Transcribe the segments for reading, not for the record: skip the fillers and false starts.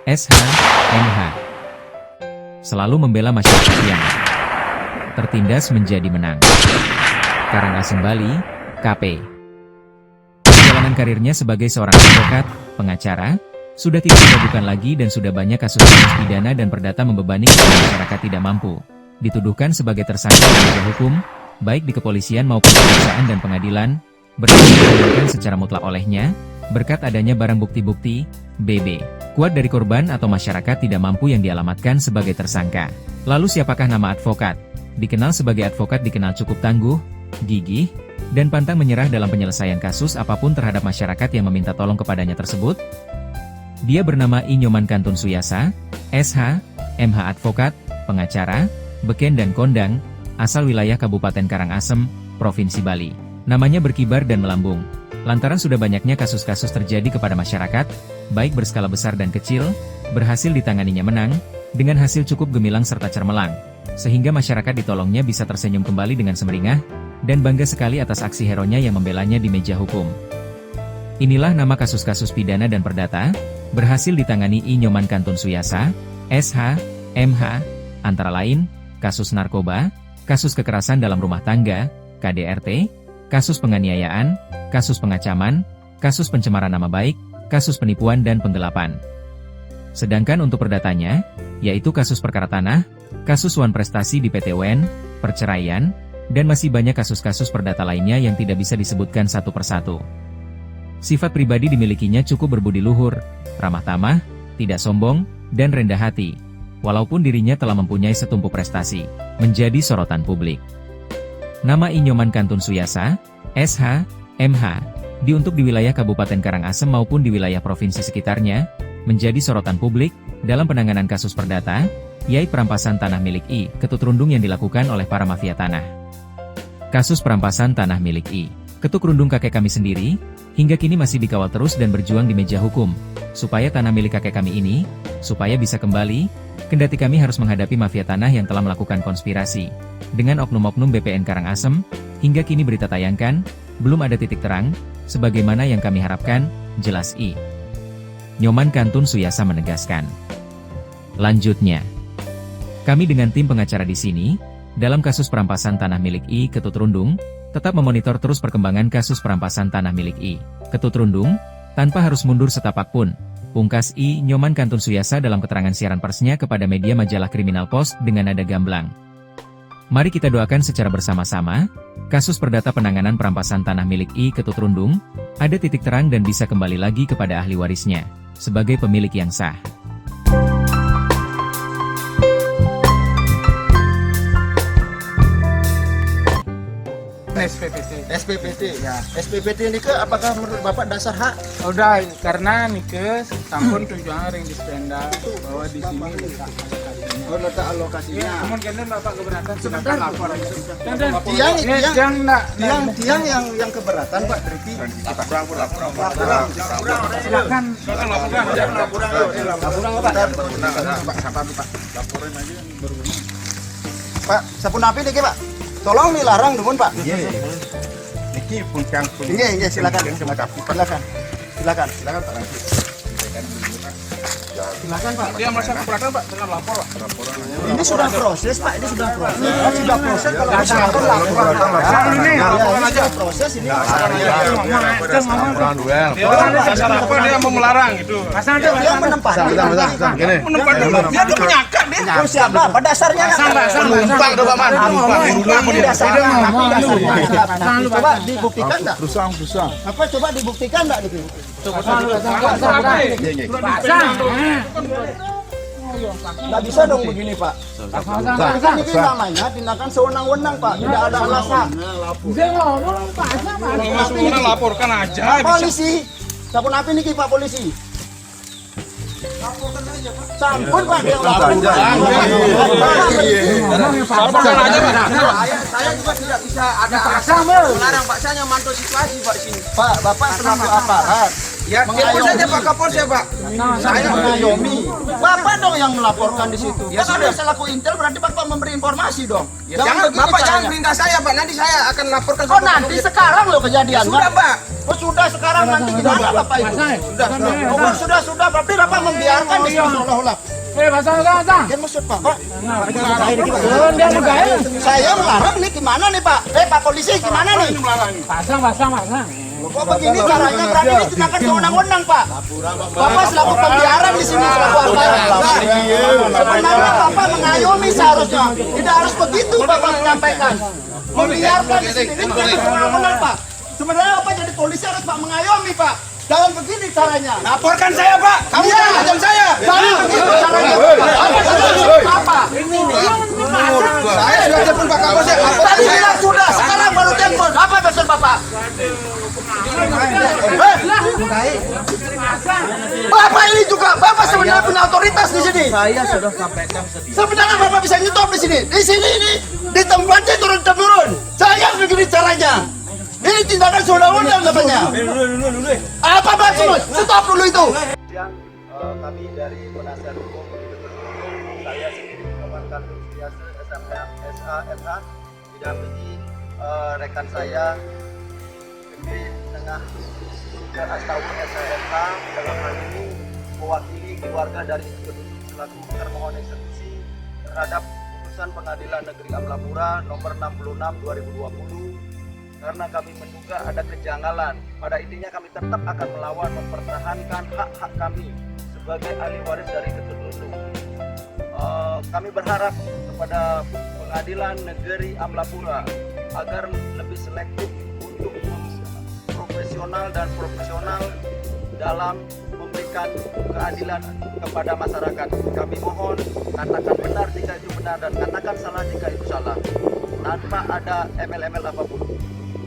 SH, MH selalu membela masyarakat yang tertindas menjadi menang. Karangasem Bali, KP. Perjalanan karirnya sebagai seorang advokat, pengacara, sudah tidak diragukan lagi dan sudah banyak kasus-kasus pidana dan perdata membebani masyarakat tidak mampu. Dituduhkan sebagai tersangka dalam hukum, baik di kepolisian maupun kejaksaan dan pengadilan, berdasarkan secara mutlak olehnya, berkat adanya barang bukti-bukti, BB, kuat dari korban atau masyarakat tidak mampu yang dialamatkan sebagai tersangka. Lalu siapakah nama advokat? Dikenal sebagai advokat dikenal cukup tangguh, gigih, dan pantang menyerah dalam penyelesaian kasus apapun terhadap masyarakat yang meminta tolong kepadanya tersebut. Dia bernama I. Nyoman Kantun Suyasa, SH, MH advokat, pengacara, beken dan kondang, asal wilayah Kabupaten Karangasem, Provinsi Bali. Namanya berkibar dan melambung, lantaran sudah banyaknya kasus-kasus terjadi kepada masyarakat, baik berskala besar dan kecil, berhasil ditanganinya menang, dengan hasil cukup gemilang serta cermelang, sehingga masyarakat ditolongnya bisa tersenyum kembali dengan semeringah, dan bangga sekali atas aksi heronya yang membelanya di meja hukum. Inilah nama kasus-kasus pidana dan perdata, berhasil ditangani I. Nyoman Kantun Suyasa, SH, MH, antara lain, kasus narkoba, kasus kekerasan dalam rumah tangga, KDRT, kasus penganiayaan, kasus pengacaman, kasus pencemaran nama baik, kasus penipuan dan penggelapan. Sedangkan untuk perdatanya, yaitu kasus perkara tanah, kasus wan prestasi di PT UN, perceraian, dan masih banyak kasus-kasus perdata lainnya yang tidak bisa disebutkan satu persatu. Sifat pribadi dimilikinya cukup berbudi luhur, ramah tamah, tidak sombong, dan rendah hati. Walaupun dirinya telah mempunyai setumpuk prestasi, menjadi sorotan publik. Nama I. Nyoman Kantun Suyasa, SH, MH, diuntuk di wilayah Kabupaten Karangasem maupun di wilayah provinsi sekitarnya, menjadi sorotan publik, dalam penanganan kasus perdata, yaitu perampasan tanah milik I. Ketut Rundung yang dilakukan oleh para mafia tanah. Kasus perampasan tanah milik I. Ketut Rundung kakek kami sendiri, hingga kini masih dikawal terus dan berjuang di meja hukum, supaya tanah milik kakek kami ini, supaya bisa kembali, kendati kami harus menghadapi mafia tanah yang telah melakukan konspirasi, dengan oknum-oknum BPN Karangasem, hingga kini berita tayangkan, belum ada titik terang, sebagaimana yang kami harapkan, jelas I. Nyoman Kantun Suyasa menegaskan. Lanjutnya, kami dengan tim pengacara di sini, dalam kasus perampasan tanah milik I. Ketut Rundung, tetap memonitor terus perkembangan kasus perampasan tanah milik I. Ketut Rundung, tanpa harus mundur setapak pun, pungkas I. Nyoman Kantun Suyasa dalam keterangan siaran persnya kepada media majalah Kriminal Post dengan nada gamblang. Mari kita doakan secara bersama-sama, kasus perdata penanganan perampasan tanah milik I. Ketut Rundung, ada titik terang dan bisa kembali lagi kepada ahli warisnya, sebagai pemilik yang sah. SPPT ya. SPPT ini ke apakah menurut Bapak dasar hak? Udah, karena nih ke sampun tujuan ring dispenda bahwa di sini letak alokasinya. Oh, letak alokasinya. Ya, mungkin Bapak keberatan Sebentar. lapor. Tiang yang keberatan Pak Triki. Silakan. Pak, sampun api nih Pak. Tolong nih larang nuhun Pak. Niki puncang Iya, silakan. Silakan Pak Rangki. Silakan Pak. Dia merasa keberatan Pak dengan lapor Pak. Ini sudah proses Pak, ini sudah proses. Sudah proses kalau masyarakat lapor. Ini sudah proses ini. Dia dasar apa dia mau melarang gitu. Dia menempati. Menempati dia tuh menyakat dia. Oh, siapa? Apa dasarnya? Penumpang tuh Pak Man. Penumpang Ini dasarnya. Coba dibuktikan enggak? Apa coba dibuktikan enggak gitu? Nggak bisa dong begini Pak. Ini namanya tindakan sewenang-wenang Pak. Tidak ada alasan. Kalau semuanya laporkan aja. Polisi. Sampun apa ini Pak polisi? Sampun Pak. Laporkan aja Pak. Saya juga tidak bisa ada alasan melarang Pak. Saya memantau situasi Pak di sini. Pak, Bapak selaku aparat. Ya, telepon saja Pak Kapolsek Pak. Saya mengayomi. Bapak dong yang melaporkan di situ. Ya sudah selaku intel berarti Bapak memberi informasi dong. Jangan, Bapak jangan perintah saya Pak, nanti saya akan laporkan. Oh nanti sekarang loh kejadiannya. Sudah Pak. Oh sudah sekarang nanti gimana Bapak itu? Sudah berarti Bapak membiarkan di sini seolah-olah. Dia maksud Bapak. Saya melarang nih gimana nih Pak? Pak polisi gimana nih? Pasang. Kok begini caranya? Berarti ini tindakan sewenang-wenang Pak. Bapak selaku pembiaran di sini selaku aparat. Sebenarnya Bapak mengayomi seharusnya. Tidak harus begitu Bapak menyampaikan. Membiarkan di sini ini tindakan sewenang-wenang Pak. Sebenarnya Bapak jadi polisi harus Pak mengayomi Pak. Jangan begini caranya. Laporkan saya Pak. Kamu jangan laporkan saya. Jangan begitu caranya. Apa? Saya sudah telepon Pak Kapolsek. Tadi bilang sudah, sekarang baru telepon. Apa maksud Bapak? Bapak ini juga, Bapak sebenarnya punya otoritas di sini. Saya sudah sampaikan sedih. Sebenarnya Bapak bisa nyetop di sini. Di sini ini di tempatnya turun-temurun. Saya begini caranya. Ini tindakan sewenang-wenang namanya. Apa maksud? Stop dulu itu. Yang kami dari penasihat hukum saya sendiri Muhammad Kantun Suriase SAMH didampingi rekan saya Negeri Tengah ke Astawa SAMH dalam hal ini mewakili keluarga dari penduduk selaku termohon eksekusi terhadap putusan Pengadilan Negeri Amlapura nomor 66 2020 karena kami menduga ada kejanggalan. Pada intinya kami tetap akan melawan mempertahankan hak-hak kami sebagai ahli waris dari Ketut Rundung. Kami berharap kepada Pengadilan Negeri Amlapura agar lebih selektif untuk profesional dalam memberikan keadilan kepada masyarakat. Kami mohon katakan benar jika itu benar dan katakan salah jika itu salah, tanpa ada embel-embel apapun.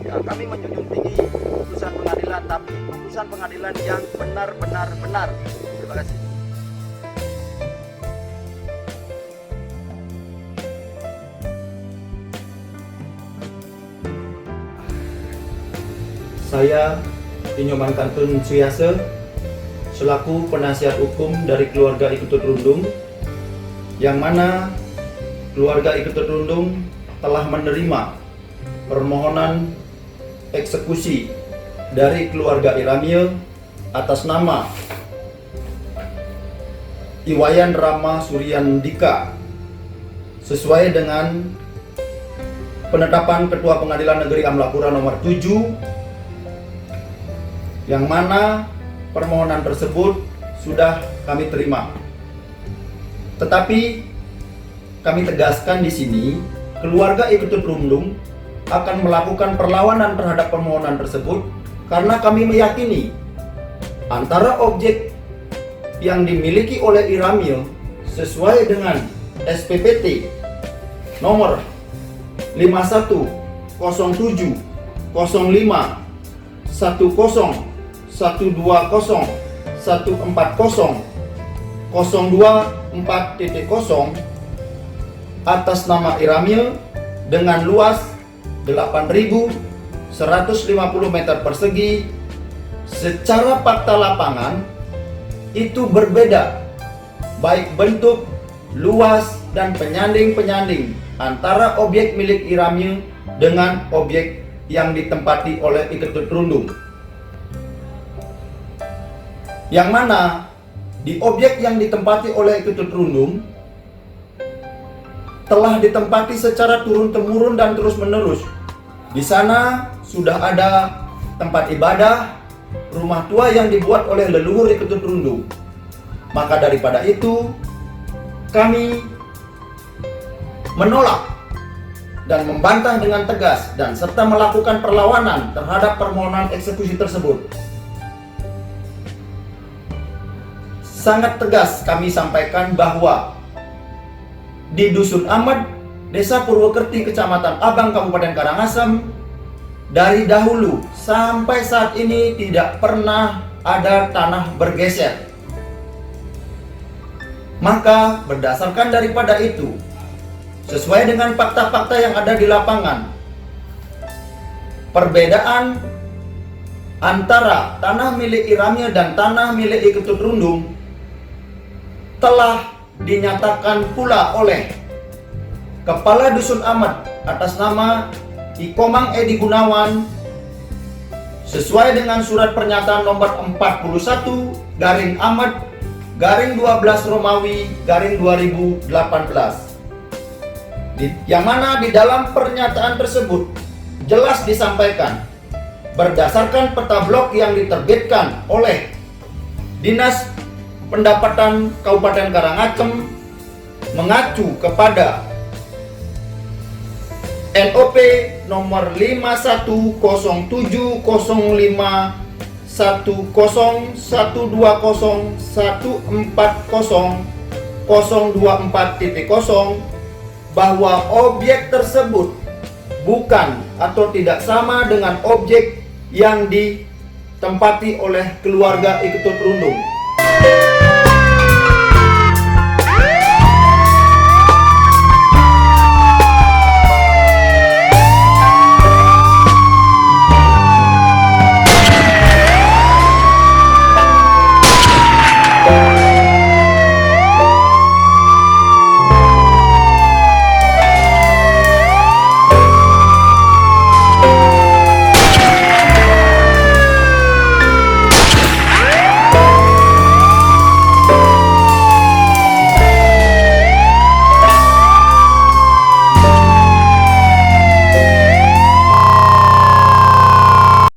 Ya, kami menjunjung tinggi putusan pengadilan, tapi putusan pengadilan yang benar-benar benar. Terima kasih. Saya Tinyoman Kantun Suriase selaku penasihat hukum dari keluarga Iketut Rundung, yang mana keluarga Iketut Rundung telah menerima permohonan eksekusi dari keluarga Iramil atas nama Iwayan Rama Suryandika sesuai dengan penetapan Ketua Pengadilan Negeri Amlapura nomor 7, yang mana permohonan tersebut sudah kami terima. Tetapi kami tegaskan di sini, keluarga Iketut Rundung akan melakukan perlawanan terhadap permohonan tersebut karena kami meyakini antara objek yang dimiliki oleh Iramil sesuai dengan SPPT nomor 5107 05 10 120 140 024.0 atas nama Iramil dengan luas 8.150 meter persegi. Secara fakta lapangan itu berbeda, baik bentuk, luas, dan penyanding-penyanding antara objek milik Iramil dengan objek yang ditempati oleh Iketut Rundung, yang mana di objek yang ditempati oleh Ketut Rundung telah ditempati secara turun-temurun dan terus-menerus. Di sana sudah ada tempat ibadah, rumah tua yang dibuat oleh leluhur di Ketut Rundung. Maka daripada itu, kami menolak dan membantah dengan tegas dan serta melakukan perlawanan terhadap permohonan eksekusi tersebut. Sangat tegas kami sampaikan bahwa di Dusun Ahmad, Desa Purwokerti, Kecamatan Abang, Kabupaten Karangasem, dari dahulu sampai saat ini tidak pernah ada tanah bergeser. Maka berdasarkan daripada itu, sesuai dengan fakta-fakta yang ada di lapangan, perbedaan antara tanah milik Iramil dan tanah milik Ketut Rundung telah dinyatakan pula oleh Kepala Dusun Ahmad atas nama Ikomang Edi Gunawan sesuai dengan surat pernyataan nomor 41 garing Ahmad garing 12 Romawi garing 2018, yang mana di dalam pernyataan tersebut jelas disampaikan berdasarkan peta blok yang diterbitkan oleh Dinas Pendapatan Kabupaten Karangasem mengacu kepada NOP nomor 51.010.1020.140.024.0 bahwa objek tersebut bukan atau tidak sama dengan objek yang ditempati oleh keluarga Ketut Rundung.